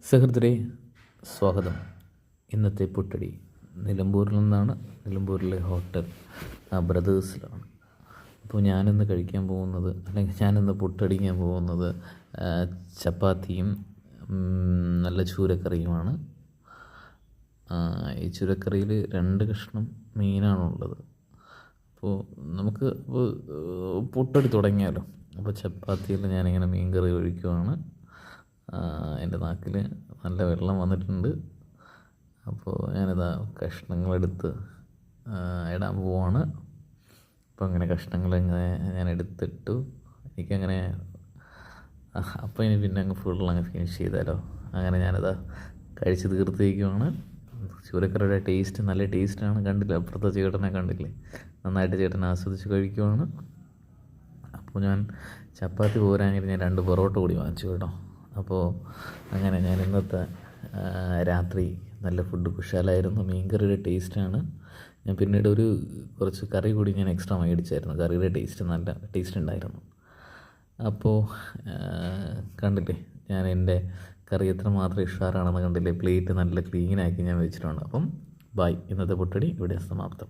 സുഹൃത്തുക്കളെ, സ്വാഗതം. ഇന്നത്തെ പുട്ടടി നിലമ്പൂരിൽ നിന്നാണ്. നിലമ്പൂരിലെ ഹോട്ടൽ ബ്രദേഴ്സിലാണ്. അപ്പോൾ ഞാനിന്ന് കഴിക്കാൻ പോകുന്നത്, അല്ലെങ്കിൽ ഞാനിന്ന് പുട്ടടിക്കാൻ പോകുന്നത് ചപ്പാത്തിയും നല്ല ചൂരക്കറിയുമാണ്. ഈ ചൂരക്കറിയിൽ 2 കഷ്ണം മീനാണുള്ളത്. അപ്പോൾ നമുക്ക് പുട്ടടി തുടങ്ങിയാലോ. അപ്പോൾ ചപ്പാത്തിയിൽ ഞാനിങ്ങനെ മീൻ കറി ഒഴിക്കുവാണ്. എൻ്റെ നാക്കിൽ നല്ല വെള്ളം വന്നിട്ടുണ്ട്. അപ്പോൾ ഞാനിതാ കഷ്ണങ്ങളെടുത്ത് ഇടാൻ പോവാണ്. അപ്പോൾ അങ്ങനെ കഷ്ണങ്ങളിങ്ങനെ ഞാൻ എടുത്തിട്ടു. എനിക്കങ്ങനെ അപ്പോൾ ഇനി പിന്നെ അങ്ങ് ഫുള്ളങ്ങ് ഫിനിഷ് ചെയ്താലോ. അങ്ങനെ ഞാനിതാ കഴിച്ച് തീർത്തിരിക്കുവാണ്. ചൂരക്കറിയുടെ ടേസ്റ്റ് നല്ല ടേസ്റ്റാണ്. കണ്ടില്ല, അപ്പുറത്തെ ചേട്ടനെ കണ്ടില്ലേ, നന്നായിട്ട് ചേട്ടൻ ആസ്വദിച്ച് കഴിക്കുവാണ്. അപ്പോൾ ഞാൻ ചപ്പാത്തി പോരാനായിട്ട് ഞാൻ 2 പൊറോട്ട കൂടി വാങ്ങിച്ചു കേട്ടോ. അപ്പോൾ അങ്ങനെ ഞാൻ ഇന്നത്തെ രാത്രി നല്ല ഫുഡ് കുശാലായിരുന്നു. മീൻകറിയുടെ ടേസ്റ്റാണ്. ഞാൻ പിന്നീട് കുറച്ച് കറി കൂടി ഞാൻ എക്സ്ട്രാ മേടിച്ചായിരുന്നു. കറിയുടെ നല്ല ടേസ്റ്റ് ഉണ്ടായിരുന്നു. അപ്പോൾ കണ്ടില്ലേ, ഞാൻ എൻ്റെ കറി എത്രമാത്രം ഉഷാറാണെന്ന് കണ്ടില്ലേ. പ്ലേറ്റ് നല്ല ക്ലീനാക്കി ഞാൻ വെച്ചിട്ടുണ്ട്. അപ്പം ബൈ. ഇന്നത്തെ പുട്ടടി ഇവിടെ സമാപ്തം.